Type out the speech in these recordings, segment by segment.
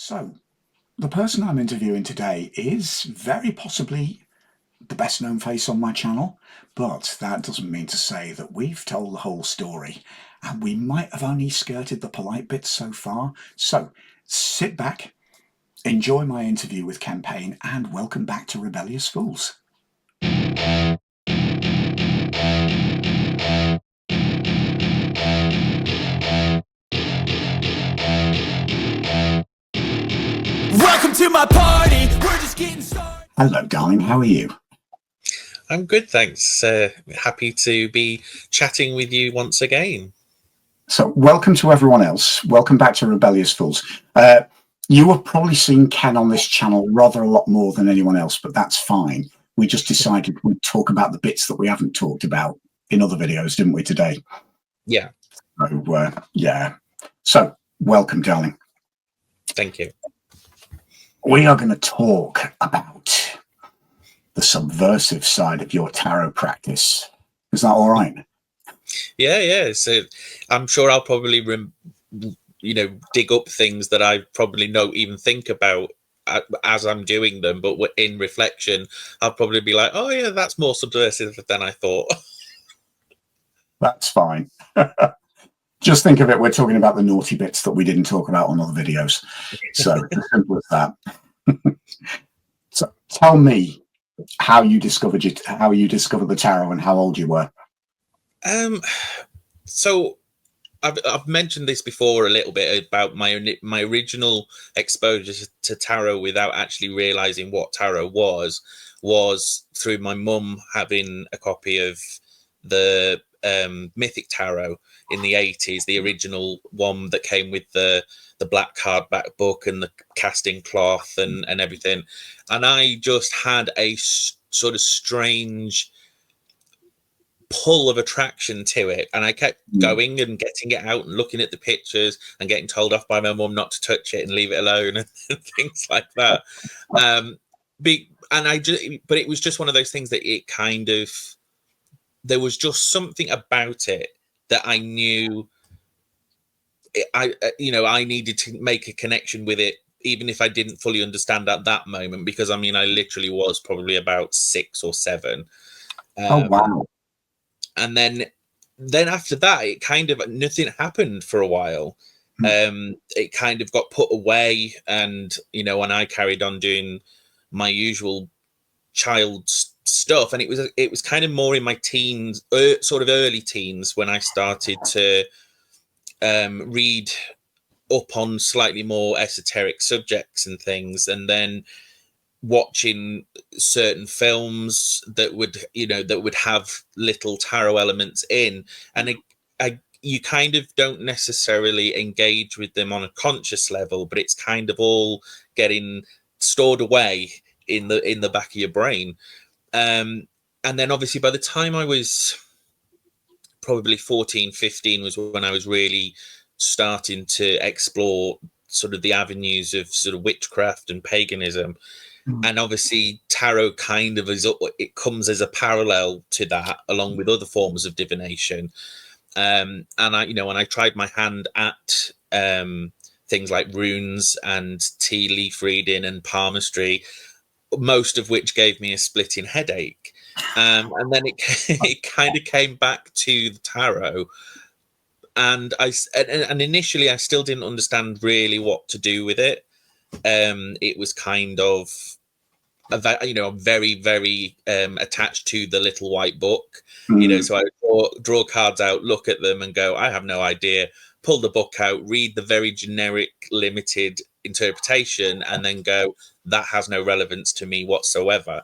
So, the person I'm interviewing today is very possibly the best known face on my channel, but that doesn't mean to say that we've told the whole story, and we might have only skirted the polite bits so far. So, sit back, enjoy my interview with Kenn Payne, and welcome back to Rebellious Fools. Welcome to my party. We're just getting started. Hello, darling. How are you? I'm good, thanks. Happy to be chatting with you once again. So, welcome to everyone else. Welcome back to Rebellious Fools. You have probably seen Kenn on this channel rather a lot more than anyone else, but that's fine. We just decided we'd talk about the bits that we haven't talked about in other videos, didn't we, today? Yeah. So, yeah. So, welcome, darling. Thank you. We are going to talk about the subversive side of your tarot practice. Is that all right? Yeah. So I'm sure I'll probably, dig up things that I probably don't even think about as I'm doing them. But in reflection, I'll probably be like, oh, yeah, that's more subversive than I thought. That's fine. Just think of it, we're talking about the naughty bits that we didn't talk about on other videos. So, as simple as that. So, tell me how you discovered the tarot and how old you were. So I've mentioned this before a little bit about my original exposure to tarot without actually realizing what tarot was through my mum having a copy of the Mythic Tarot in the 80s, the original one that came with the black hardback book and the casting cloth and everything. And I just had a sort of strange pull of attraction to it, and I kept going and getting it out and looking at the pictures and getting told off by my mum not to touch it and leave it alone and things like that. But it was just one of those things that it kind of, there was just something about it that I knew I needed to make a connection with it, even if I didn't fully understand at that moment, because I literally was probably about 6 or 7. Oh, wow. And then after that, it kind of, nothing happened for a while. It kind of got put away, and when I carried on doing my usual child stuff, and it was kind of more in my teens, sort of early teens, when I started to read up on slightly more esoteric subjects and things, and then watching certain films that would have little tarot elements in, and you kind of don't necessarily engage with them on a conscious level, but it's kind of all getting stored away in the back of your brain. And then obviously by the time I was probably 14, 15 was when I was really starting to explore sort of the avenues of sort of witchcraft and paganism. And obviously tarot kind of it comes as a parallel to that, along with other forms of divination. And when I tried my hand at things like runes and tea leaf reading and palmistry, most of which gave me a splitting headache. And then it kind of came back to the tarot. And initially I still didn't understand really what to do with it. It was kind of, I'm very, very attached to the little white book, so I draw cards out, look at them and go, I have no idea, pull the book out, read the very generic, limited interpretation, and then go, that has no relevance to me whatsoever.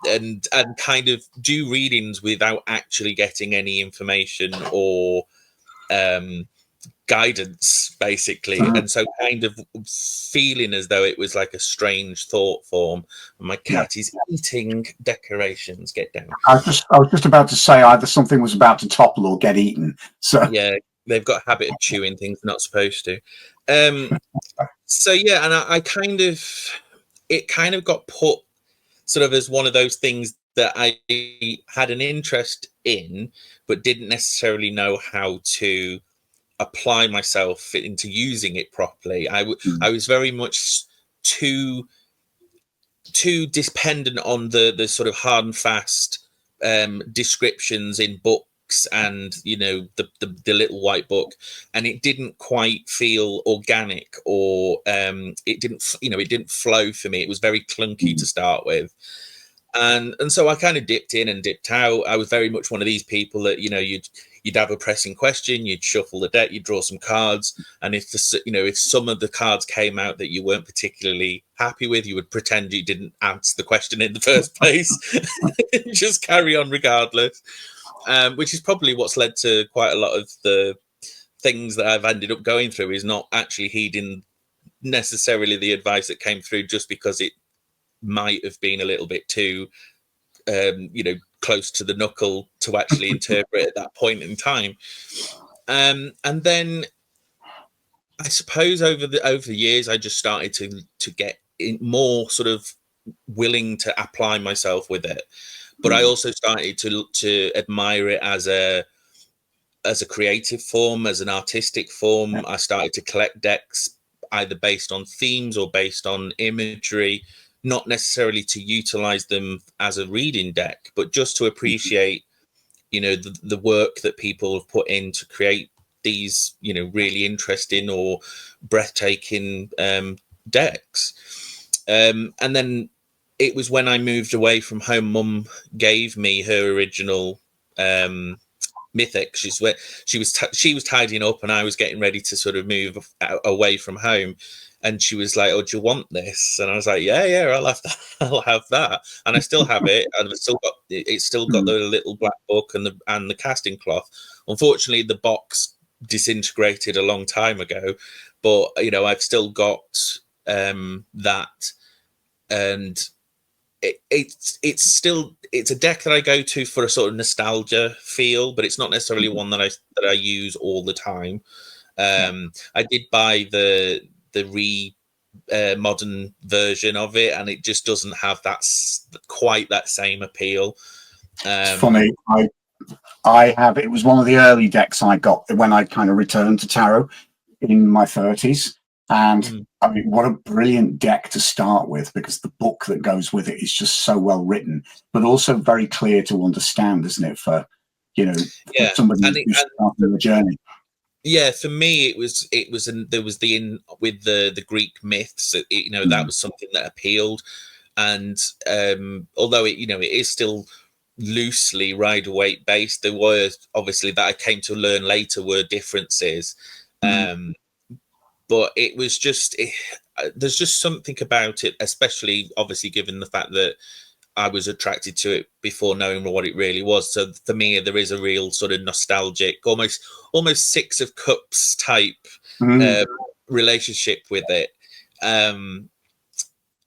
And kind of do readings without actually getting any information or guidance, basically. And so kind of feeling as though it was like a strange thought form. My cat is eating decorations. Get down. I was just about to say either something was about to topple or get eaten. So yeah, they've got a habit of chewing things they're not supposed to. So yeah, and I kind of, it kind of got put sort of as one of those things that I had an interest in, but didn't necessarily know how to apply myself into using it properly. I was very much too dependent on the sort of hard and fast descriptions in books and the little white book, and it didn't quite feel organic, or it didn't flow for me. It was very clunky to start with. And so I kind of dipped in and dipped out. I was very much one of these people that, you'd have a pressing question, you'd shuffle the deck, you'd draw some cards, and if some of the cards came out that you weren't particularly happy with, you would pretend you didn't answer the question in the first place, just carry on regardless. Which is probably what's led to quite a lot of the things that I've ended up going through, is not actually heeding necessarily the advice that came through, just because it might have been a little bit too close to the knuckle to actually interpret at that point in time. And then I suppose over the years, I just started to get more sort of willing to apply myself with it. But I also started to admire it as a creative form, as an artistic form. I started to collect decks either based on themes or based on imagery, not necessarily to utilize them as a reading deck, but just to appreciate, the work that people have put in to create these, really interesting or breathtaking decks. And then it was when I moved away from home, Mum gave me her original Mythic. She was tidying up, and I was getting ready to sort of move away from home. And she was like, "Oh, do you want this?" And I was like, "Yeah, I'll have that. I'll have that." And I still have it, and it's still got the little black book and the casting cloth. Unfortunately, the box disintegrated a long time ago, but I've still got that, and it's a deck that I go to for a sort of nostalgia feel, but it's not necessarily one that I use all the time. I did buy the modern version of it, and it just doesn't have quite that same appeal. It's funny. It was one of the early decks I got when I kind of returned to tarot in my 30s. And I mean, what a brilliant deck to start with, because the book that goes with it is just so well written, but also very clear to understand, isn't it? For somebody who's starting the journey. Yeah, for me, there was with the Greek myths. That was something that appealed, and although it is still loosely Rider-Waite based, there were obviously that I came to learn later were differences. But it was just there's just something about it, especially obviously given the fact that I was attracted to it before knowing what it really was. So for me, there is a real sort of nostalgic, almost Six of Cups type relationship with it. And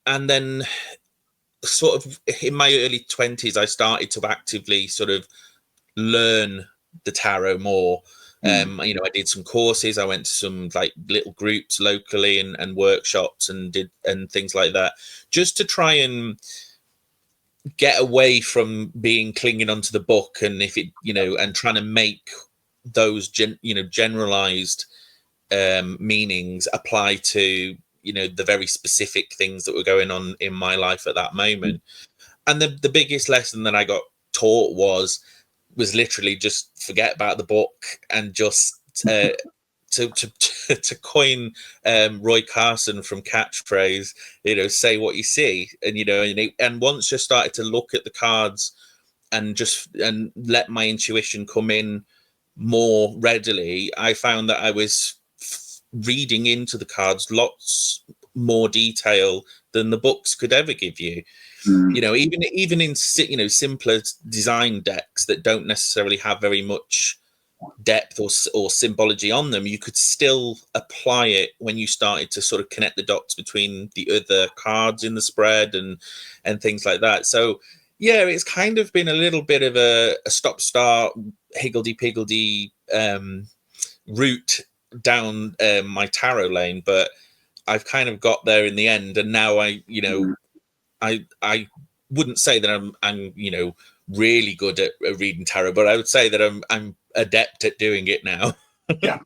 then sort of in my early 20s, I started to actively sort of learn the tarot more. I did some courses. I went to some like little groups locally and workshops and things like that, just to try and get away from being clinging onto the book, and if it and trying to make those generalized meanings apply to the very specific things that were going on in my life at that moment. And the biggest lesson that I got taught was literally just forget about the book and just to coin Roy Carson from Catchphrase, say what you see. And and once I started to look at the cards and let my intuition come in more readily, I found that I was reading into the cards lots more detail than the books could ever give you. Even in simpler design decks that don't necessarily have very much depth or symbology on them, you could still apply it when you started to sort of connect the dots between the other cards in the spread and things like that. So yeah, it's kind of been a little bit of a stop-start, higgledy-piggledy route down my tarot lane, but I've kind of got there in the end, and now I wouldn't say that I'm really good at reading tarot, but I would say that I'm adept at doing it now. Yeah.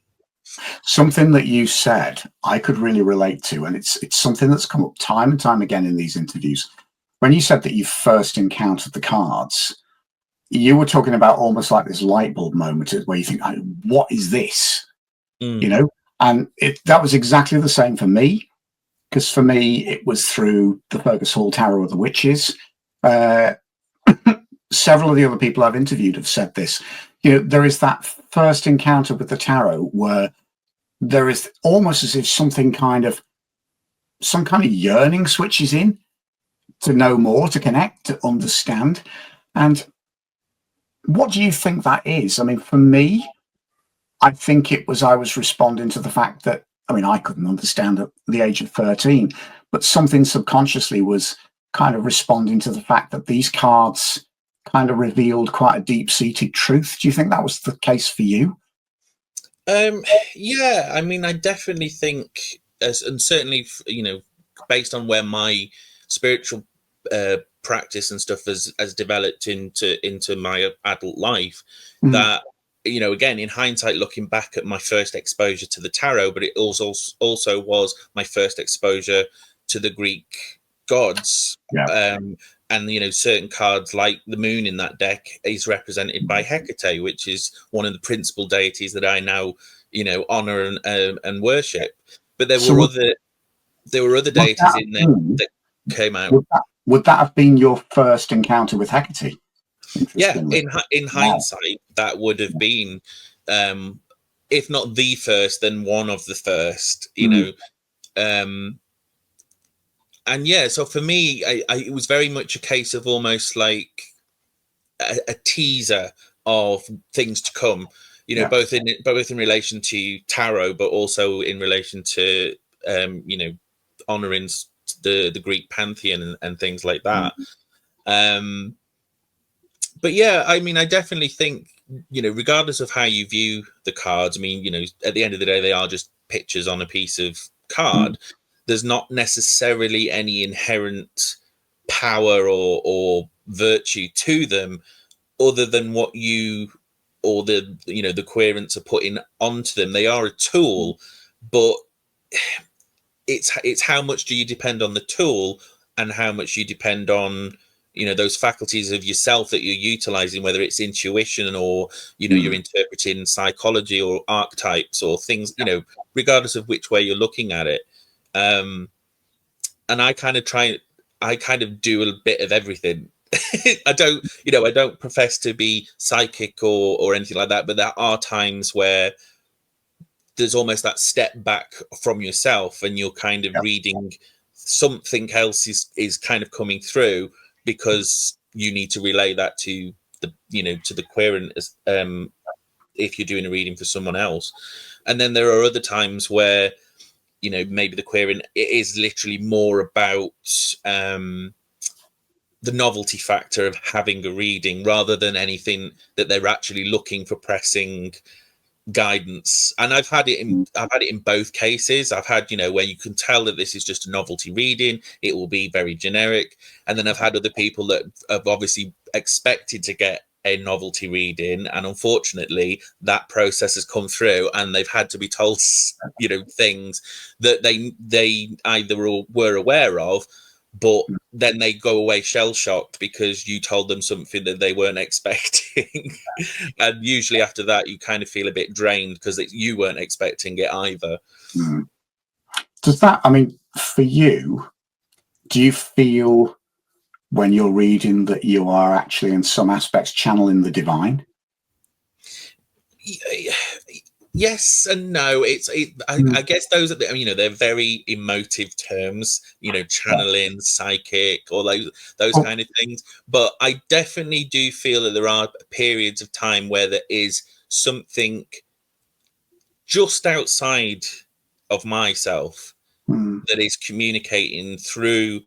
Something that you said I could really relate to, and it's something that's come up time and time again in these interviews. When you said that you first encountered the cards, you were talking about almost like this light bulb moment where you think, oh, what is this? You know? And that was exactly the same for me, because for me, it was through the Fergus Hall Tarot of the Witches. Several of the other people I've interviewed have said this. You know, there is that first encounter with the tarot where there is almost as if some kind of yearning switches in to know more, to connect, to understand. And what do you think that is? I mean, for me, I think I was responding to the fact that, I mean, I couldn't understand at the age of 13, but something subconsciously was kind of responding to the fact that these cards kind of revealed quite a deep-seated truth. Do you think that was the case for you? Yeah, I mean, I definitely think, and certainly, based on where my spiritual practice and stuff has developed into my adult life, that, again, in hindsight, looking back at my first exposure to the tarot, but it also was my first exposure to the Greek gods. Yeah. And certain cards like the moon in that deck is represented by Hecate, which is one of the principal deities that I now honor and worship. But there were other deities in there that came out. Would that have been your first encounter with Hecate? Yeah, in hindsight, that would have been, if not the first, then one of the first. And yeah, so for me, it was very much a case of almost like a teaser of things to come. Both in relation to tarot, but also in relation to honoring the Greek pantheon and things like that. But yeah, I mean, I definitely think, regardless of how you view the cards, I mean, at the end of the day, they are just pictures on a piece of card. There's not necessarily any inherent power or virtue to them other than what you or the querents are putting onto them. They are a tool, but it's how much do you depend on the tool and how much you depend on those faculties of yourself that you're utilizing, whether it's intuition or you're interpreting psychology or archetypes or things, regardless of which way you're looking at it. And I kind of do a bit of everything. I don't profess to be psychic or anything like that, but there are times where there's almost that step back from yourself and you're kind of reading something else is kind of coming through because you need to relay that to the querent if you're doing a reading for someone else. And then there are other times where maybe the querent, it is literally more about the novelty factor of having a reading rather than anything that they're actually looking for pressing guidance. And I've had it in both cases. I've had where you can tell that this is just a novelty reading, it will be very generic, and then I've had other people that have obviously expected to get a novelty reading, and unfortunately that process has come through and they've had to be told things that they either were aware of, but then they go away shell-shocked because you told them something that they weren't expecting. And usually after that you kind of feel a bit drained because you weren't expecting it either. Does that, I mean, for you, do you feel when you're reading that you are actually in some aspects channeling the divine? Yes and no. I guess those are they're very emotive terms, channeling, psychic, or those kind of things. But I definitely do feel that there are periods of time where there is something just outside of myself that is communicating through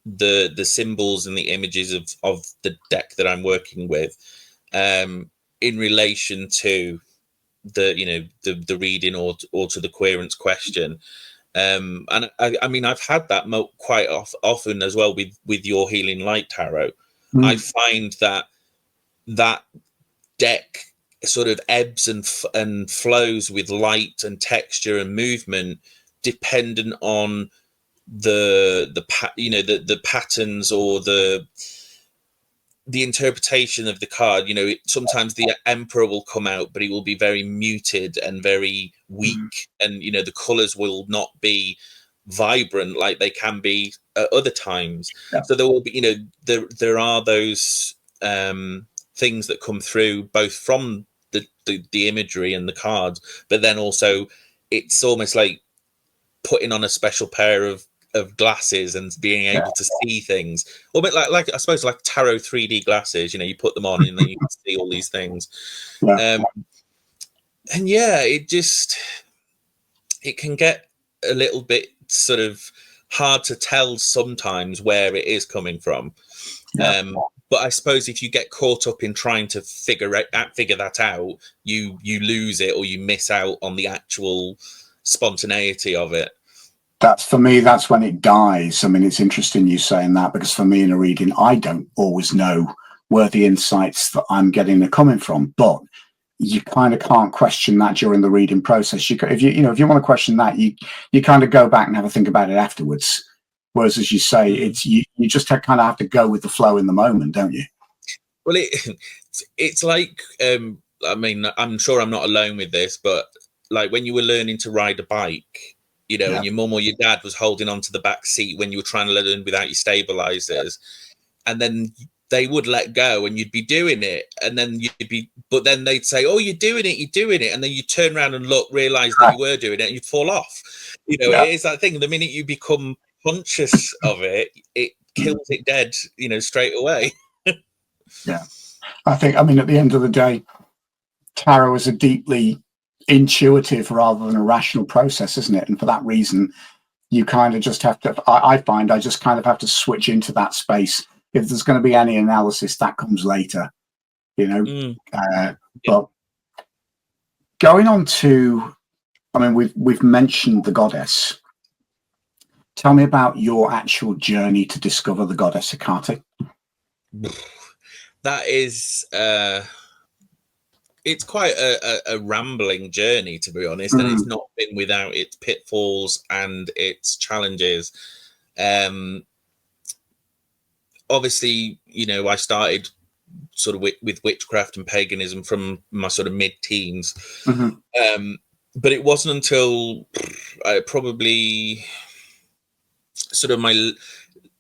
the symbols and the images of the deck that I'm working with, in relation to the reading or to the querent's question. And I mean, I've had that quite often as well with your Healing Light Tarot. I find that deck sort of ebbs and flows with light and texture and movement, dependent on the patterns or the interpretation of the card. Sometimes the Emperor will come out, but he will be very muted and very weak, and the colors will not be vibrant like they can be at other times. Yeah. So there will be, there are those things that come through both from the imagery and the cards, but then also it's almost like putting on a special pair of glasses and being able to see things, a bit like I suppose like tarot 3D glasses. You put them on and then you can see all these things. And it can get a little bit sort of hard to tell sometimes where it is coming from. But I suppose if you get caught up in trying to figure that out, you lose it, or you miss out on the actual spontaneity of it. That's when it dies. I mean, it's interesting you saying that, because for me in a reading, I don't always know where the insights that I'm getting are coming from, but you kind of can't question that during the reading process. If you want to question that, you kind of go back and have a think about it afterwards. Whereas, as you say, it's you just kind of have to go with the flow in the moment, don't you? Well, it's like, I mean, I'm sure I'm not alone with this, but like when you were learning to ride a bike, and your mum or your dad was holding onto the back seat when you were trying to learn without your stabilizers, and then they would let go and you'd be doing it, and then but then they'd say, "Oh, you're doing it," and then you turn around and look, realize that you were doing it, and you'd fall off. It is that thing. The minute you become conscious of it, it kills it dead, straight away. Yeah, I mean, at the end of the day, tarot is a deeply intuitive rather than a rational process, isn't it? And for that reason, you kind of just have to, I find I just kind of have to switch into that space. If there's going to be any analysis, that comes later, But going on to, I mean, we've mentioned the goddess. Tell me about your actual journey to discover the goddess Hecate. That is, it's quite a rambling journey, to be honest, and it's not been without its pitfalls and its challenges. Obviously, I started sort of with witchcraft and paganism from my sort of mid-teens. But it wasn't until probably sort of my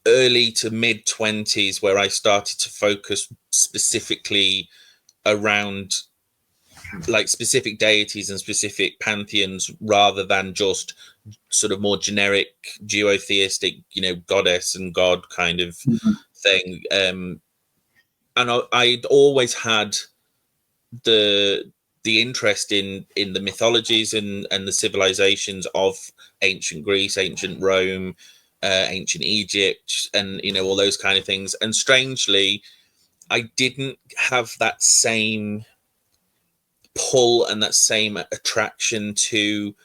early to mid-20s where I started to focus specifically around like specific deities and specific pantheons, rather than just sort of more generic geotheistic, goddess and god kind of thing. And I'd always had the interest in the mythologies and the civilizations of ancient Greece, ancient Rome, ancient Egypt, and all those kind of things. And strangely, I didn't have that same pull and that same attraction to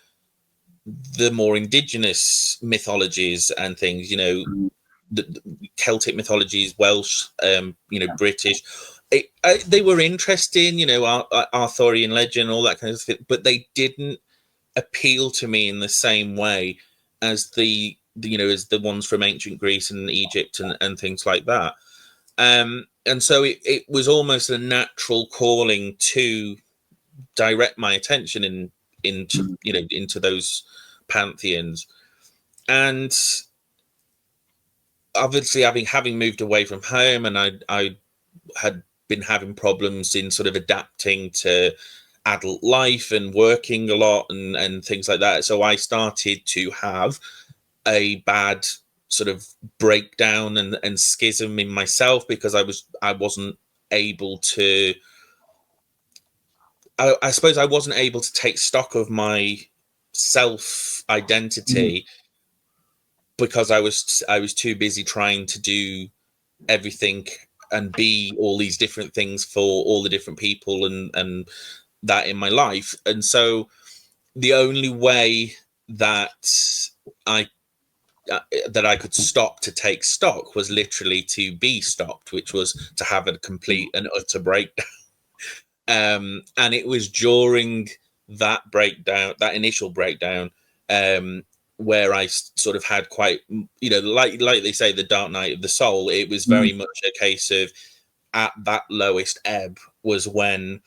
the more indigenous mythologies and things, the Celtic mythologies, Welsh, British. They were interesting, Arthurian legend, all that kind of thing, but they didn't appeal to me in the same way as the ones from ancient Greece and Egypt and things like that. And so it was almost a natural calling to direct my attention into those pantheons. And obviously, having moved away from home, and I had been having problems in sort of adapting to adult life and working a lot and things like that. So I started to have a bad sort of breakdown and schism in myself, because I wasn't able to, I suppose I wasn't able to take stock of my self identity, because I was too busy trying to do everything and be all these different things for all the different people and that in my life. And so the only way that I could stop to take stock was literally to be stopped, which was to have a complete and utter breakdown. And it was during that breakdown, that initial breakdown, where I sort of had quite, like they say, the dark night of the soul. It was very much a case of, at that lowest ebb was when,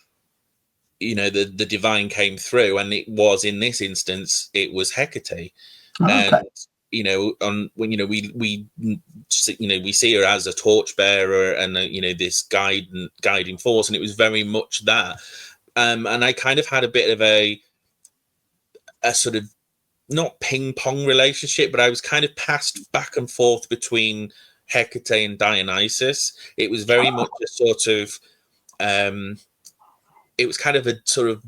the divine came through, and it was, in this instance, it was Hecate. Okay. And when we see her as a torchbearer and this guiding force, and it was very much that. And I kind of had a bit of a sort of, not ping pong relationship, but I was kind of passed back and forth between Hecate and Dionysus. It was very much a sort of, it was kind of a sort of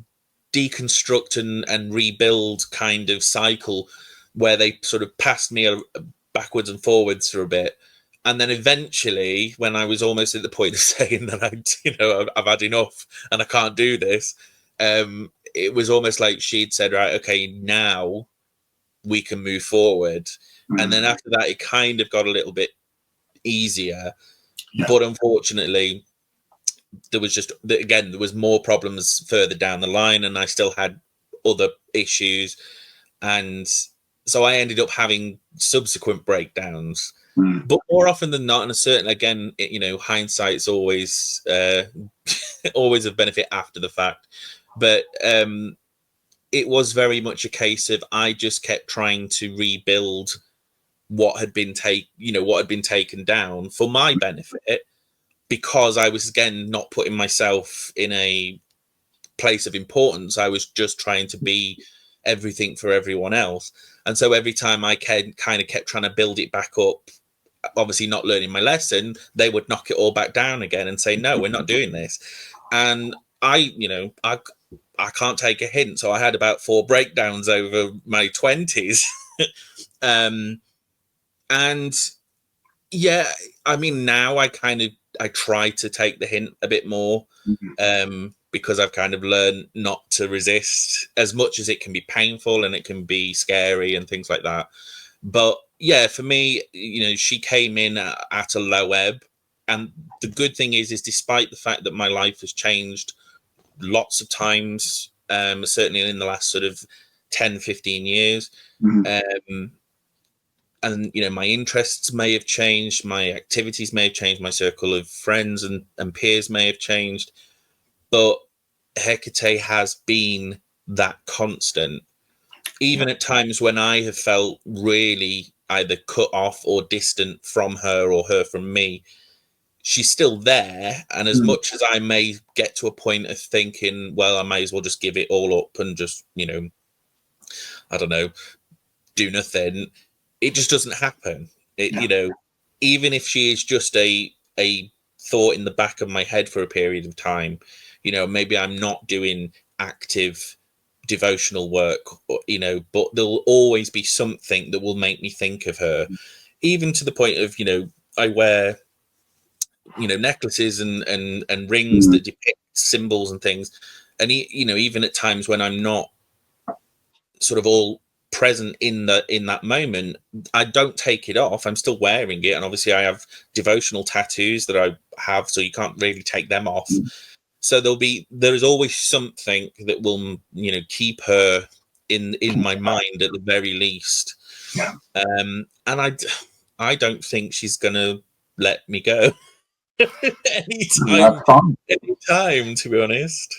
deconstruct and rebuild kind of cycle, where they sort of passed me backwards and forwards for a bit. And then eventually, when I was almost at the point of saying that I've had enough and I can't do this, it was almost like she'd said, right, okay, now we can move forward. And then after that, it kind of got a little bit easier. Yeah. But unfortunately, there was more problems further down the line, and I still had other issues. And so I ended up having subsequent breakdowns. But more often than not, and again, hindsight's always always a benefit after the fact. But it was very much a case of, I just kept trying to rebuild what had been taken down for my benefit, because I was, again, not putting myself in a place of importance. I was just trying to be everything for everyone else. And so every time I kind of kept trying to build it back up, obviously not learning my lesson, they would knock it all back down again and say, no, we're not doing this. And I can't take a hint. So I had about 4 breakdowns over my 20s. And yeah, I mean, now I try to take the hint a bit more, because I've kind of learned not to resist, as much as it can be painful and it can be scary and things like that. But yeah, for me, she came in at a low ebb. And the good thing is despite the fact that my life has changed lots of times, certainly in the last sort of 10, 15 years, and my interests may have changed, my activities may have changed, my circle of friends and peers may have changed, but Hecate has been that constant. Even at times when I have felt really either cut off or distant from her, or her from me, she's still there. And as much as I may get to a point of thinking, well, I may as well just give it all up and just, I don't know, do nothing, it just doesn't happen. Even if she is just a thought in the back of my head for a period of time, maybe I'm not doing active devotional work, but there'll always be something that will make me think of her, even to the point of, I wear, necklaces and rings that depict symbols and things. And, even at times when I'm not sort of all present in that moment, I don't take it off. I'm still wearing it. And obviously I have devotional tattoos that I have, so you can't really take them off. So there is always something that will, keep her in my mind at the very least. Yeah. And I don't think she's gonna let me go anytime, to be honest.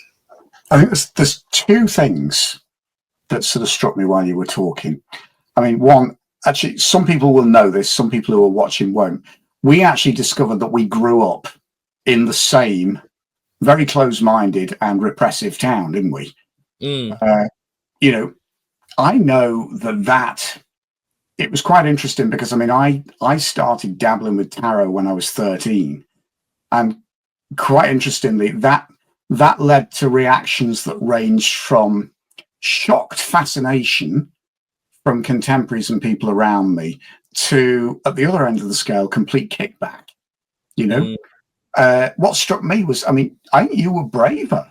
I think there's 2 things that sort of struck me while you were talking. I mean, one, actually, some people will know this, some people who are watching won't. We actually discovered that we grew up in the same very close-minded and repressive town, didn't we? I know that it was quite interesting, because I mean, I started dabbling with tarot when I was 13, and quite interestingly, that led to reactions that ranged from shocked fascination from contemporaries and people around me to, at the other end of the scale, complete kickback. What struck me was, I mean, I think you were braver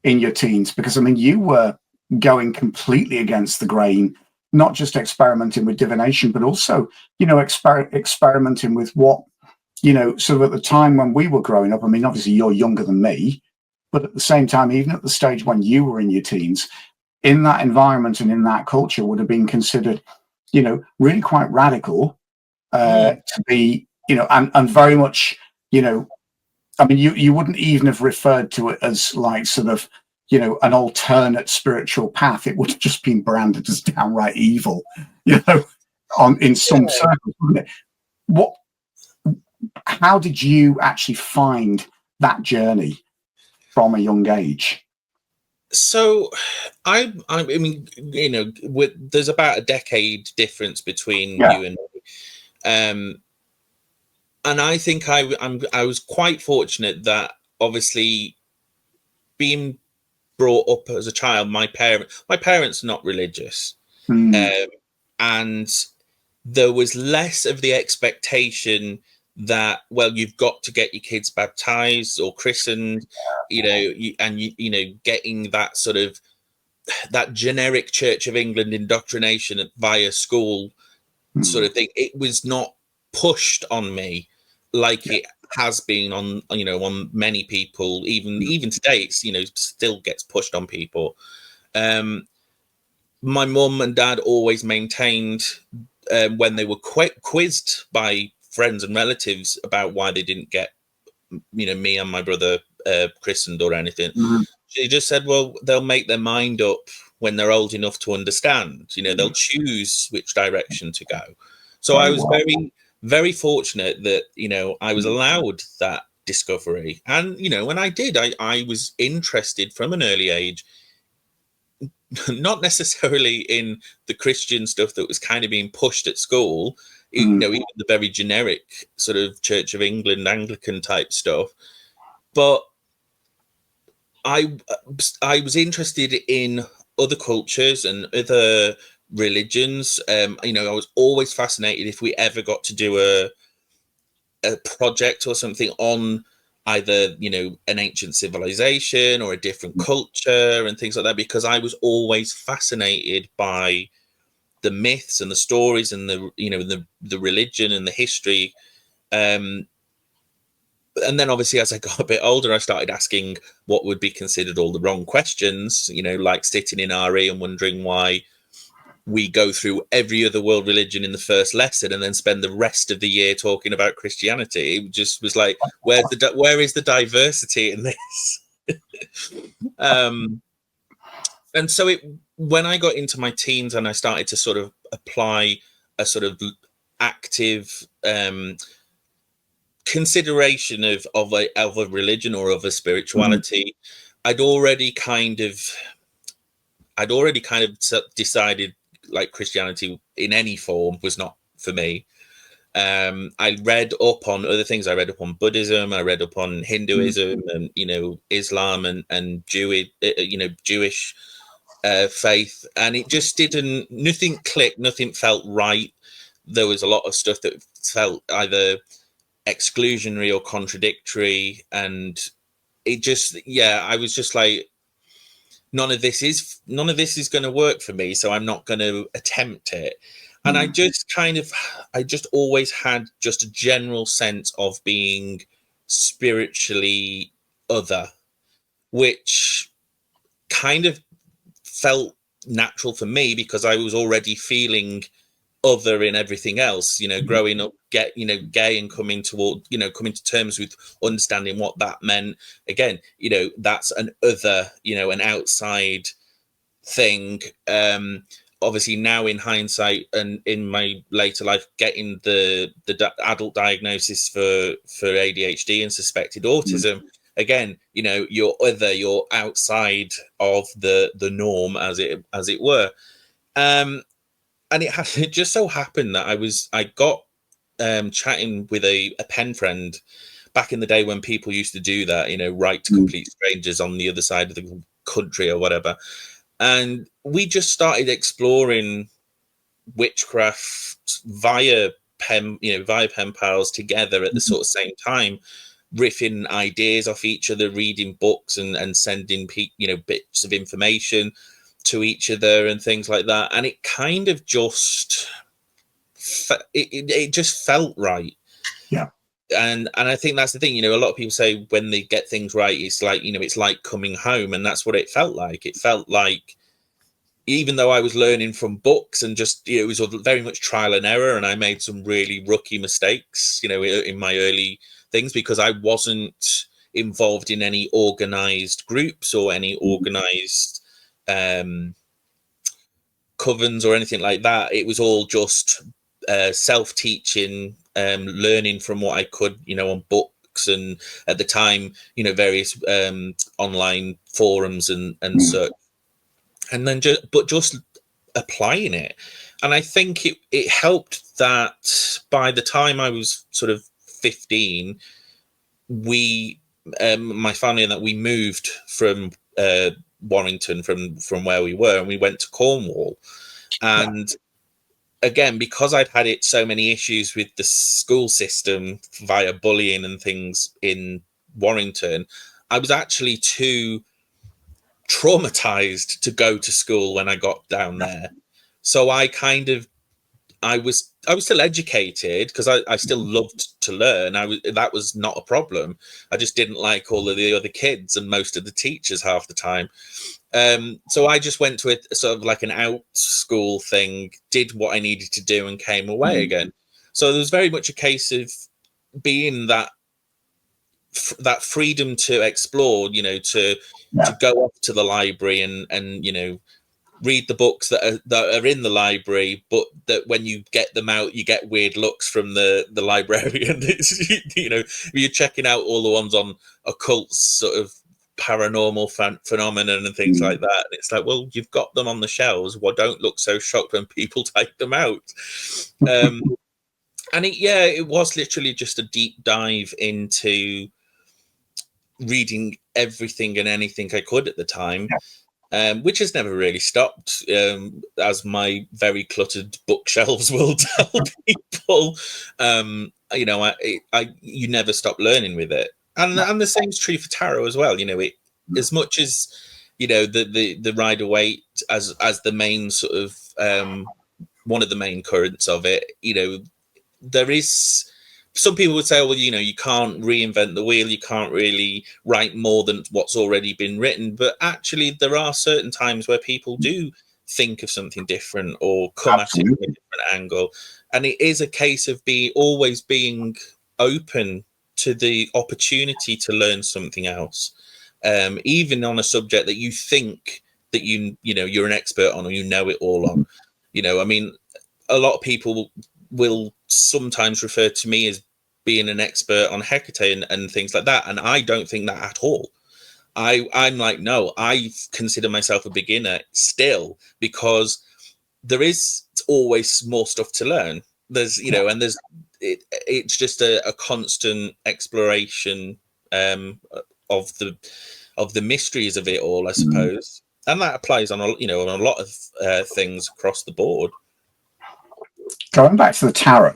in your teens, because I mean, you were going completely against the grain, not just experimenting with divination, but also, experimenting with what, sort of at the time when we were growing up. I mean, obviously you're younger than me, But at the same time, even at the stage when you were in your teens, in that environment and in that culture would have been considered, really quite radical to be, and very much, I mean, you wouldn't even have referred to it as like sort of, an alternate spiritual path. It would have just been branded as downright evil, in some circles, wouldn't it? How did you actually find that journey from a young age? So I mean, there's about a decade difference between you and me. And I think I was quite fortunate that obviously being brought up as a child, my parents are not religious, and there was less of the expectation that, well, you've got to get your kids baptized or christened, getting that sort of that generic Church of England indoctrination via school sort of thing. It was not pushed on me like it has been on many people, even today, still gets pushed on people. My mum and dad always maintained when they were quizzed by friends and relatives about why they didn't get me and my brother christened or anything. She just said, well, they'll make their mind up when they're old enough to understand. They'll choose which direction to go. So I was very, very fortunate that I was allowed that discovery. And when I did, I was interested from an early age, not necessarily in the Christian stuff that was kind of being pushed at school, even the very generic sort of Church of England Anglican type stuff, but I was interested in other cultures and other religions. I was always fascinated if we ever got to do a project or something on either an ancient civilization or a different culture and things like that, because I was always fascinated by the myths and the stories and the religion and the history. And then obviously as I got a bit older, I started asking what would be considered all the wrong questions, like sitting in RE and wondering why we go through every other world religion in the first lesson and then spend the rest of the year talking about Christianity. It just was like, where is the diversity in this? And so when I got into my teens and I started to sort of apply a sort of active consideration of a religion or of a spirituality, I'd already kind of decided like Christianity in any form was not for me. I read up on other things. I read up on Buddhism. I read up on Hinduism and Islam and Jewish faith, and it just nothing clicked. Nothing felt right. There was a lot of stuff that felt either exclusionary or contradictory, and it just I was just like, none of this is going to work for me, so I'm not going to attempt it. And I just always had just a general sense of being spiritually other, which kind of felt natural for me because I was already feeling other in everything else, growing up, gay and coming to terms with understanding what that meant. Again, that's an other, an outside thing. Obviously now in hindsight and in my later life, getting the adult diagnosis for ADHD and suspected autism, again, you're other, you're outside of the norm, as it were. And it just so happened that I got chatting with a pen friend back in the day when people used to do that, write to complete strangers on the other side of the country or whatever. And we just started exploring witchcraft via pen pals together at the sort of same time, riffing ideas off each other, reading books and sending bits of information to each other and things like that. And it kind of just it just felt right. Yeah. and I think that's the thing, you know, a lot of people say when they get things right, it's like, you know, it's like coming home, and that's what it felt like. It felt like, even though I was learning from books and just, you know, it was very much trial and error, and I made some really rookie mistakes, you know, in my early things, because I wasn't involved in any organized groups or any organized covens or anything like that. It was all just self-teaching, learning from what I could, you know, on books, and at the time, you know, various online forums and such. And then just applying it. And I think it helped that by the time I was sort of 15, we, my family and that, we moved from Warrington, from where we were, and we went to Cornwall. And again, because I'd had so many issues with the school system via bullying and things in Warrington, I was actually too traumatized to go to school when I got down there. So I was still educated, because I still loved to learn. That was not a problem. I just didn't like all of the other kids and most of the teachers half the time. So I just went to a sort of like an out school thing, did what I needed to do, and came away again. So there was very much a case of being that freedom to explore, you know, to go off to the library and you know, read the books that are in the library, but that when you get them out, you get weird looks from the librarian. You know, you're checking out all the ones on occult sort of paranormal phenomenon and things like that. And it's like, well, you've got them on the shelves. Well, don't look so shocked when people take them out. And it was literally just a deep dive into reading everything and anything I could at the time, which has never really stopped, as my very cluttered bookshelves will tell people. You know, you never stop learning with it, and the same is true for tarot as well. You know, as much as, you know, the Rider-Waite as the main sort of one of the main currents of it. You know, there is. Some people would say, well, you know, you can't reinvent the wheel. You can't really write more than what's already been written. But actually, there are certain times where people do think of something different or come at it from a different angle. And it is a case of always being open to the opportunity to learn something else, even on a subject that you think that you know you're an expert on, or you know it all on. You know, I mean, a lot of people will sometimes refer to me as being an expert on Hecate and things like that, and I don't think that at all. I'm like, no, I consider myself a beginner still, because there is always more stuff to learn. There's, you know, and it's just a constant exploration of the mysteries of it all, I suppose. And that applies on on a lot of things across the board. Going back to the tarot,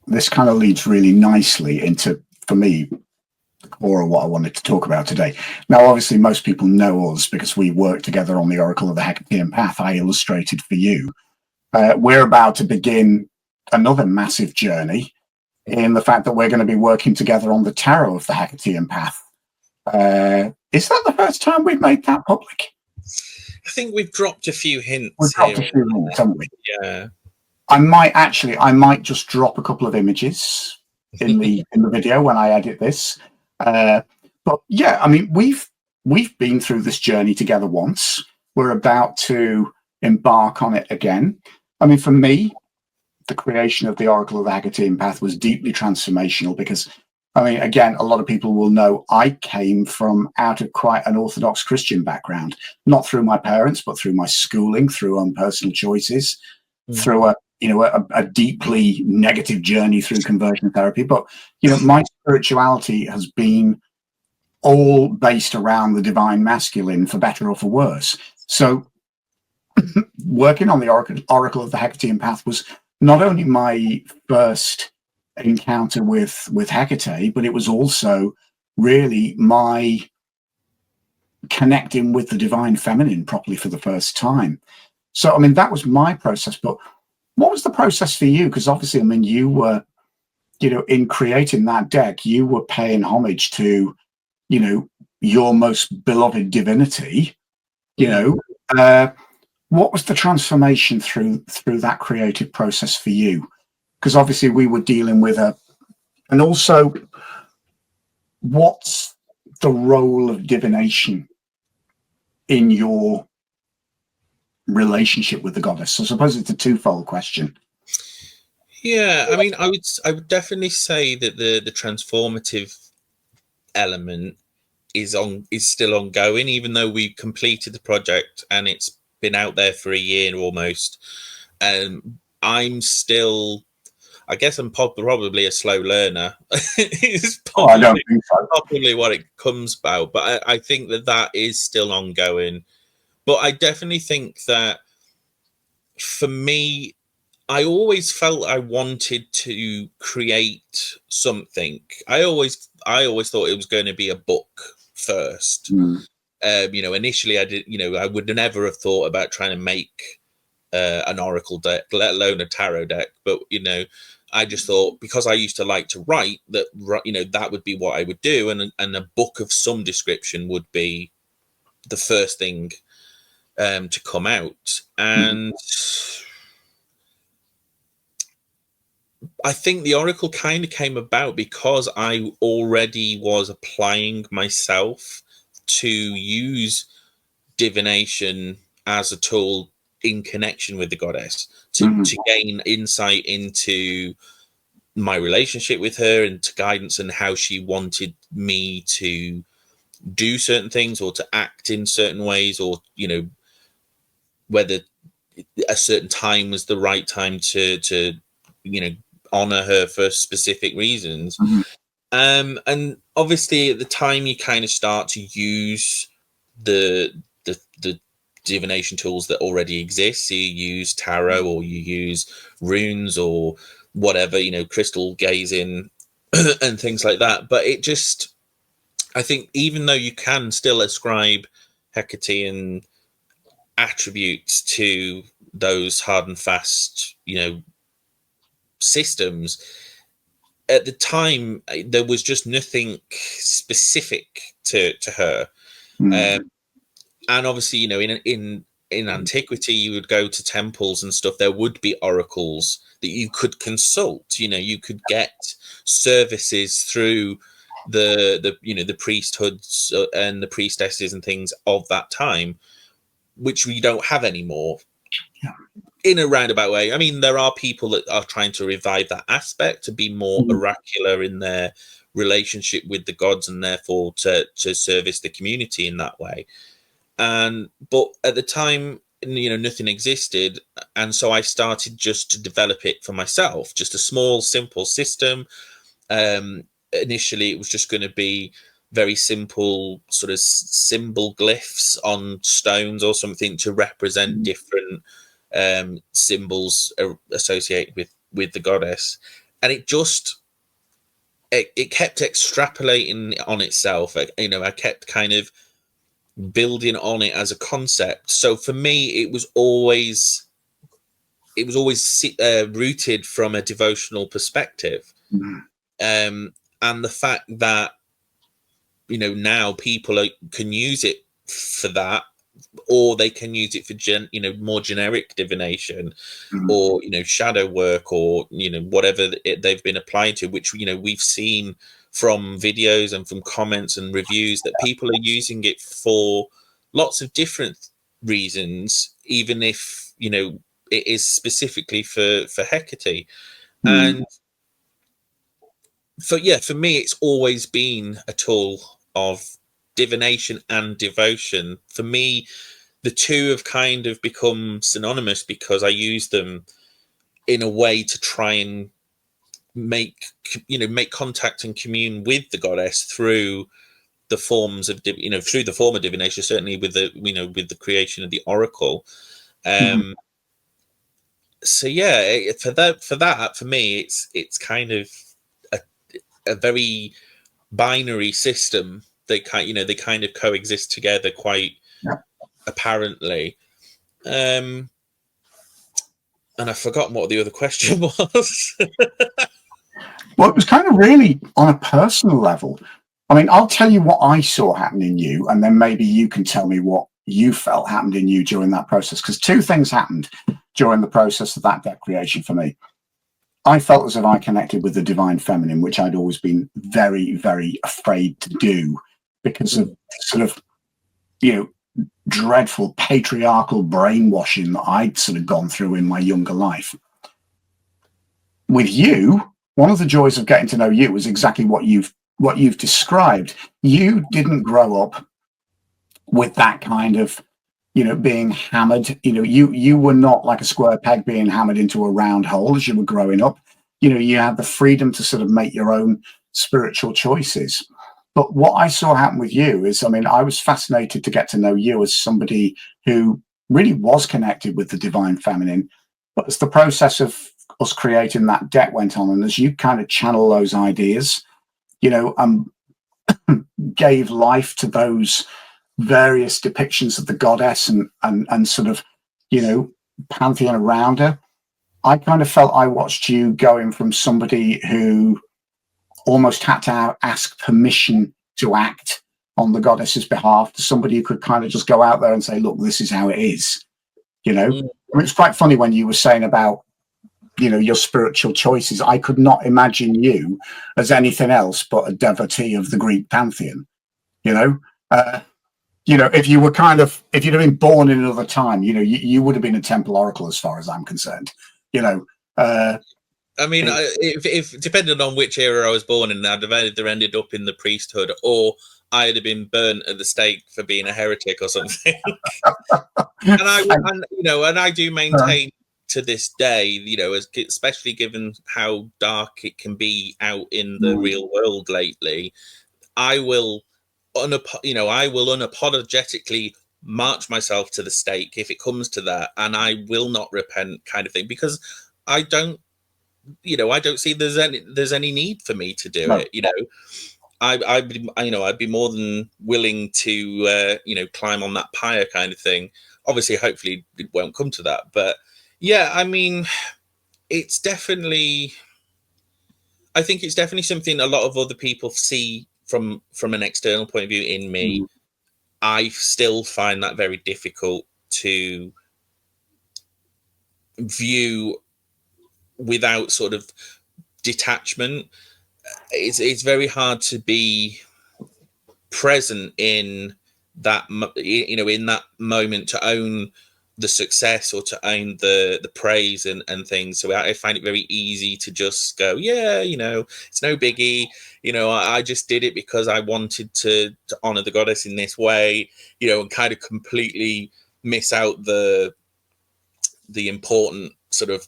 this kind of leads really nicely into, for me, the core of what I wanted to talk about today. Now, obviously, most people know us because we worked together on the Oracle of the Hecatean Path I illustrated for you. We're about to begin another massive journey in the fact that we're going to be working together on the Tarot of the Hecatean Path. Is that the first time we've made that public? I think we've dropped a few hints. We've dropped a few hints, haven't we? Yeah. I might just drop a couple of images in the video when I edit this. But yeah, I mean, we've been through this journey together once. We're about to embark on it again. I mean, for me, the creation of the Oracle of the Hecatean Path was deeply transformational because, I mean, again, a lot of people will know I came from out of quite an Orthodox Christian background, not through my parents, but through my schooling, through own personal choices, through a deeply negative journey through conversion therapy. But, you know, my spirituality has been all based around the divine masculine, for better or for worse. So working on the Oracle of the Hecatean Path was not only my first encounter with Hecate, but it was also really my connecting with the divine feminine properly for the first time. So, I mean, that was my process. But what was the process for you? Because obviously, I mean, you were in creating that deck, you were paying homage to, your most beloved divinity. What was the transformation through that creative process for you? Because obviously we were dealing with and also, what's the role of divination in your relationship with the goddess? So I suppose it's a twofold question. Yeah, I mean, I would definitely say that the transformative element is still ongoing, even though we completed the project and it's been out there for a year almost. I'm still, I guess I'm probably a slow learner. It's I don't think so. probably what it comes about, but I think that is still ongoing. But I definitely think that for me, I always felt I wanted to create something. I always thought it was going to be a book first. Initially I did, I would never have thought about trying to make an oracle deck, let alone a tarot deck. But I just thought, because I used to like to write, that that would be what I would do, and a book of some description would be the first thing to come out. And I think the oracle kind of came about because I already was applying myself to use divination as a tool in connection with the goddess to gain insight into my relationship with her, and to guidance and how she wanted me to do certain things or to act in certain ways, or whether a certain time was the right time to honor her for specific reasons. And obviously at the time you kind of start to use the divination tools that already exist. So you use tarot, or you use runes, or whatever, crystal gazing and things like that. But it just, I think, even though you can still ascribe Hecatean attributes to those hard and fast, systems, at the time there was just nothing specific to her. And obviously, in antiquity, you would go to temples and stuff. There would be oracles that you could consult. You could get services through the priesthoods and the priestesses and things of that time, which we don't have anymore. In a roundabout way. I mean, there are people that are trying to revive that aspect, to be more oracular in their relationship with the gods, and therefore to service the community in that way. But at the time, nothing existed, and so I started just to develop it for myself, just a small, simple system. Initially, it was just going to be very simple sort of symbol glyphs on stones or something to represent different symbols associated with the goddess. And it kept extrapolating on itself. I kept kind of building on it as a concept. So for me, it was always rooted from a devotional perspective. And the fact that now people can use it for that, or they can use it for more generic divination, or shadow work, or whatever they've been applied to, which we've seen from videos and from comments and reviews that people are using it for lots of different reasons, even if it is specifically for Hecate. And for me, it's always been a tool of divination and devotion. For me, the two have kind of become synonymous because I use them in a way to try and make contact and commune with the goddess through the forms of through the form of divination, certainly with the with the creation of the oracle. So yeah, for me, it's kind of a very binary system. They kind of coexist together quite apparently. And I've forgotten what the other question was. Well, it was kind of really on a personal level. I mean, I'll tell you what I saw happen in you, and then maybe you can tell me what you felt happened in you during that process. Because two things happened during the process of that deck creation for me. I felt as if I connected with the divine feminine, which I'd always been very, very afraid to do because of sort of, dreadful patriarchal brainwashing that I'd sort of gone through in my younger life. With you, one of the joys of getting to know you is exactly what you've described. You didn't grow up with that kind of, being hammered. You were not like a square peg being hammered into a round hole as you were growing up. You had the freedom to sort of make your own spiritual choices. But what I saw happen with you is, I was fascinated to get to know you as somebody who really was connected with the divine feminine. But as the process of us creating that deck went on, and as you kind of channel those ideas, gave life to those various depictions of the goddess and sort of, pantheon around her, I kind of felt I watched you going from somebody who almost had to ask permission to act on the goddess's behalf to somebody who could kind of just go out there and say, look, this is how it is. It's quite funny when you were saying about, your spiritual choices. I could not imagine you as anything else but a devotee of the Greek pantheon. If you were if you'd have been born in another time, you would have been a temple oracle as far as I'm concerned. If depending on which era I was born in, I'd have either ended up in the priesthood or I'd have been burnt at the stake for being a heretic or something. and I do maintain to this day, especially given how dark it can be out in the real world lately, I will unapologetically march myself to the stake if it comes to that, and I will not repent, kind of thing, because I don't see there's any need for me to do it. I'd be more than willing to climb on that pyre, kind of thing. Obviously, hopefully it won't come to that, but yeah, it's definitely, I think it's definitely something a lot of other people see from an external point of view in me. I still find that very difficult to view without sort of detachment. It's very hard to be present in that, in that moment, to own the success or to own the praise and things. So I find it very easy to just go, it's no biggie. I just did it because I wanted to honor the goddess in this way, and kind of completely miss out the important sort of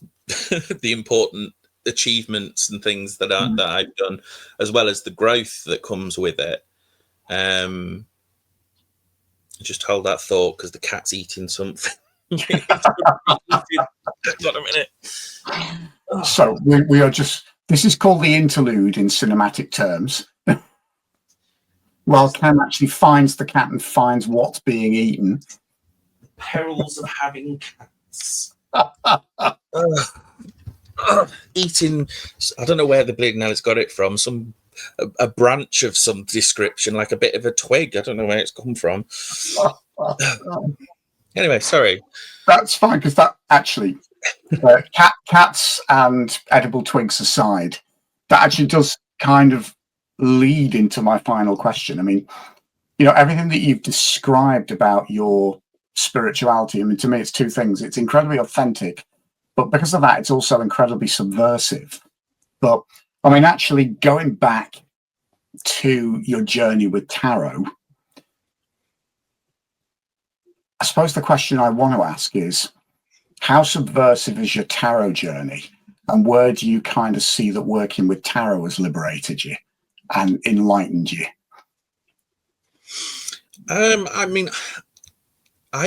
the important achievements and things that I've done, as well as the growth that comes with it. Just hold that thought because the cat's eating something. Hold on a minute. So we are just, this is called the interlude in cinematic terms. While Kenn actually finds the cat and finds what's being eaten. Perils of having cats. Eating, I don't know where the bleeding hell has got it from. A branch of some description, like a bit of a twig. I don't know where it's come from. Anyway, sorry. That's fine, because that actually, cats and edible twigs aside, that actually does kind of lead into my final question. Everything that you've described about your spirituality, to me, it's two things. It's incredibly authentic, but because of that, it's also incredibly subversive. But actually going back to your journey with tarot, I suppose the question I want to ask is, how subversive is your tarot journey? And where do you kind of see that working with tarot has liberated you and enlightened you? I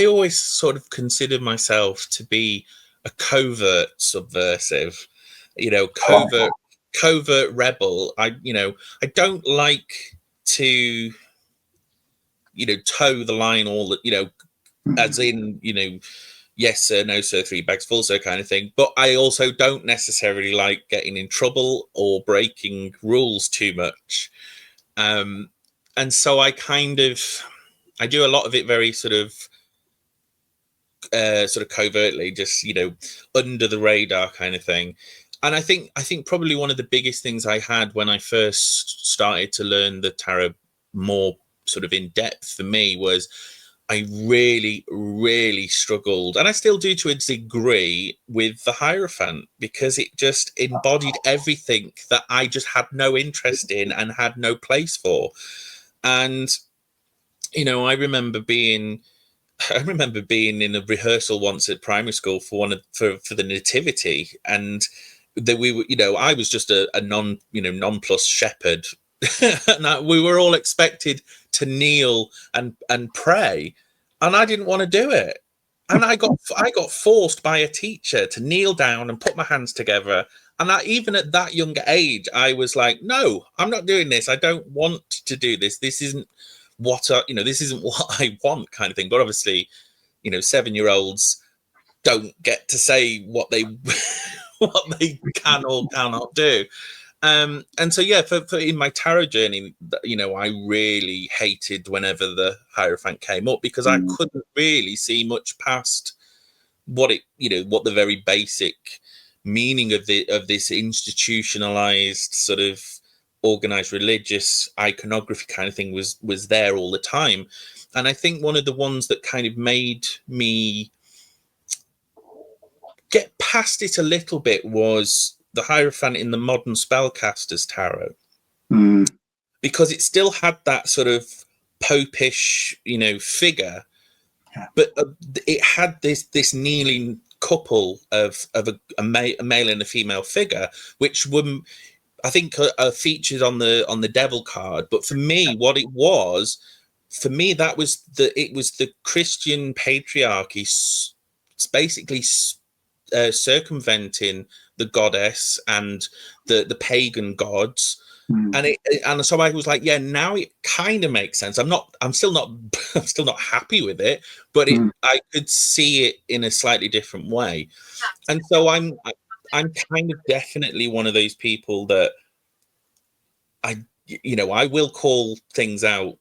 always sort of consider myself to be a covert subversive, covert rebel. I don't like to, toe the line all that, as in, yes sir, no sir, 3 bags full sir kind of thing. But I also don't necessarily like getting in trouble or breaking rules too much. And so I do a lot of it very sort of covertly, just under the radar kind of thing. And I think probably one of the biggest things I had when I first started to learn the tarot more sort of in depth for me was I really, really struggled, and I still do to a degree, with the Hierophant, because it just embodied everything that I just had no interest in and had no place for. And I remember being in a rehearsal once at primary school for for the Nativity, and that we were, I was just a nonplussed shepherd, and we were all expected to kneel and pray, and I didn't want to do it, and I got forced by a teacher to kneel down and put my hands together. And even at that young age, I was like, no, I'm not doing this. I don't want to do this. This isn't this isn't what I want, kind of thing. But obviously, 7-year-olds don't get to say what they what they can or cannot do. And so, yeah, for in my tarot journey, I really hated whenever the Hierophant came up, because I couldn't really see much past what the very basic meaning of this institutionalized sort of organized religious iconography kind of thing was there all the time. And I think one of the ones that kind of made me get past it a little bit was the Hierophant in the modern spellcasters tarot, because it still had that sort of popish figure, but it had this kneeling couple of a male and a female figure, which were, I think, are featured on the devil card. But for me, what it was, that was the Christian patriarchy basically circumventing the goddess and the pagan gods. And so I was like, yeah, now it kind of makes sense. I'm still not happy with it, but I could see it in a slightly different way. And so I'm kind of definitely one of those people that I will call things out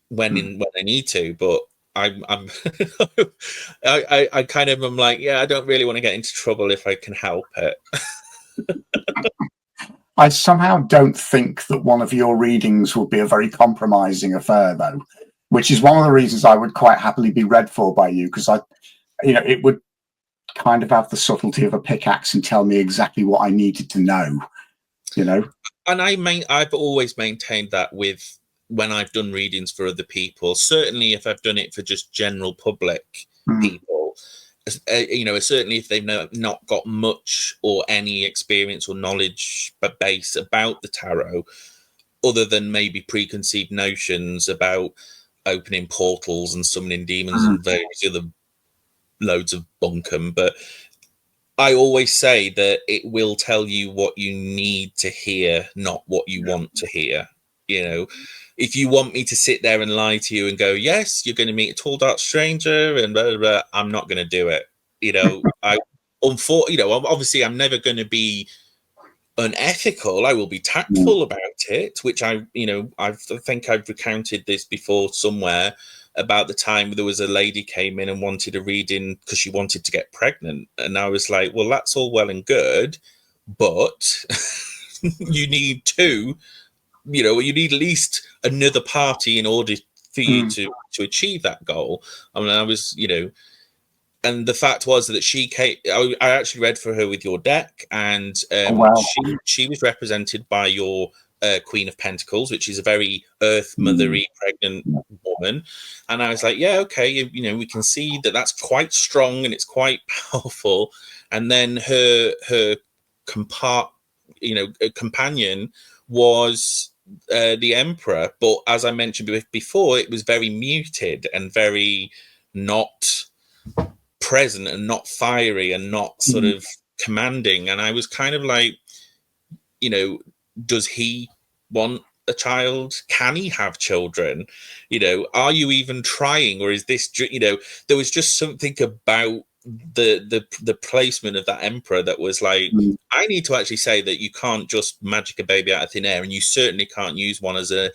when I need to, but I'm I kind of am like, yeah, I don't really want to get into trouble if I can help it. I somehow don't think that one of your readings would be a very compromising affair, though, which is one of the reasons I would quite happily be read for by you, because it would kind of have the subtlety of a pickaxe and tell me exactly what I needed to know, And I've always maintained that with when I've done readings for other people. Certainly, if I've done it for just general public people, certainly if they've not got much or any experience or knowledge base about the tarot, other than maybe preconceived notions about opening portals and summoning demons and various other loads of bunkum. But I always say that it will tell you what you need to hear, not what you want to hear. If you want me to sit there and lie to you and go, yes, you're going to meet a tall, dark stranger and blah, blah, blah, I'm not going to do it. Obviously I'm never going to be unethical. I will be tactful about it, which I think I've recounted this before somewhere, about the time there was a lady came in and wanted a reading because she wanted to get pregnant. And I was like, well, that's all well and good, but you need you need at least another party in order for you to achieve that goal. I mean, I was, and the fact was that she came, I actually read for her with your deck, and she was represented by your Queen of Pentacles, which is a very earth mothery pregnant woman. And I was like, yeah, okay, we can see that that's quite strong and it's quite powerful. And then her companion was the Emperor, but as I mentioned before, it was very muted and very not present and not fiery and not sort of commanding. And I was kind of like, does he want a child? Can he have children? Are you even trying? Or is this, there was just something about the placement of that emperor that was like, I need to actually say that you can't just magic a baby out of thin air, and you certainly can't use one as a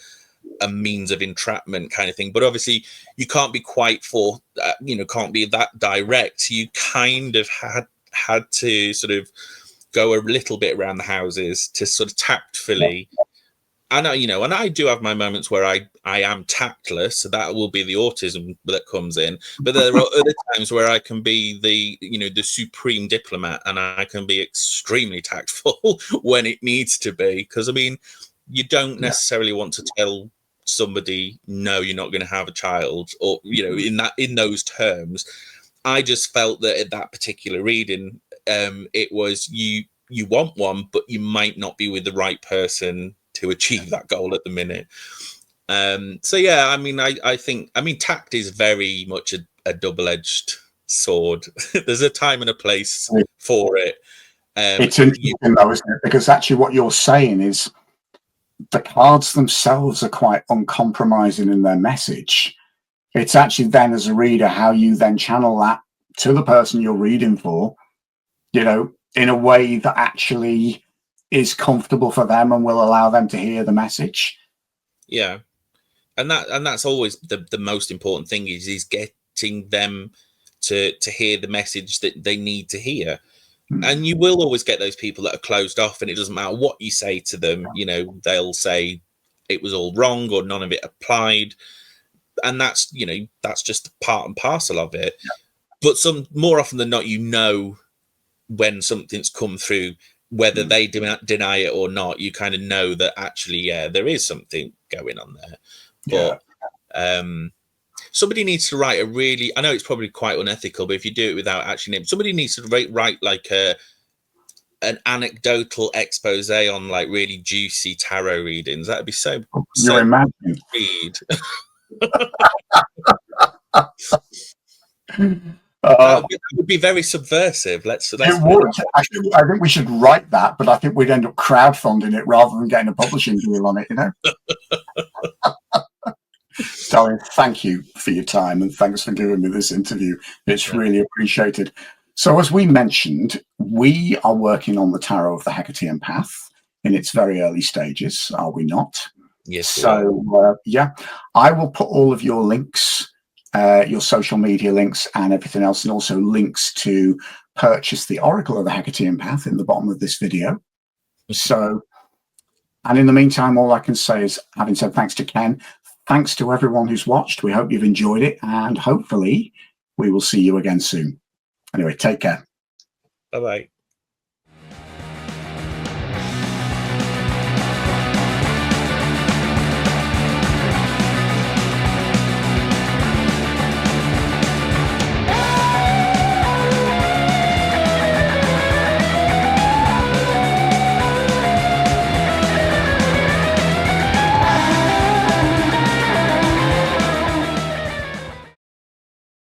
means of entrapment kind of thing. But obviously you can't be quite can't be that direct. You kind of had to sort of go a little bit around the houses to sort of tactfully. And I do have my moments where I am tactless, so that will be the autism that comes in. But there are other times where I can be the supreme diplomat, and I can be extremely tactful when it needs to be. Because I mean, you don't necessarily want to tell somebody, no, you're not going to have a child, or in those terms. I just felt that at that particular reading, it was you want one, but you might not be with the right person to achieve that goal at the minute. So yeah, I mean, I think tact is very much a double-edged sword. There's a time and a place for it. It's interesting though, isn't it? Because actually what you're saying is the cards themselves are quite uncompromising in their message. It's actually then, as a reader, how you then channel that to the person you're reading for, in a way that actually is comfortable for them and will allow them to hear the message. Yeah. And that's always the most important thing is getting them to hear the message that they need to hear. And you will always get those people that are closed off, and it doesn't matter what you say to them, they'll say it was all wrong or none of it applied. And that's just part and parcel of it. But more often than not, when something's come through, whether they deny it or not, you kind of know that actually, there is something going on there. But somebody needs to write I know it's probably quite unethical, but if you do it without actually naming, somebody needs to write like an anecdotal expose on like really juicy tarot readings. That'd be so imagine. Read. That would be very subversive. Let's it would. Actually, I think we should write that, but I think we'd end up crowdfunding it rather than getting a publishing deal on it, Darren, thank you for your time and thanks for giving me this interview. It's really appreciated. So as we mentioned, we are working on the Tarot of the Hecatean Path in its very early stages, are we not? Yes. So, I will put all of your links, your social media links and everything else, and also links to purchase the Oracle of the Hecatean Path in the bottom of this video. So, and in the meantime, all I can say is, having said thanks to Ken, thanks to everyone who's watched. We hope you've enjoyed it, and hopefully we will see you again soon. Anyway, take care. Bye-bye.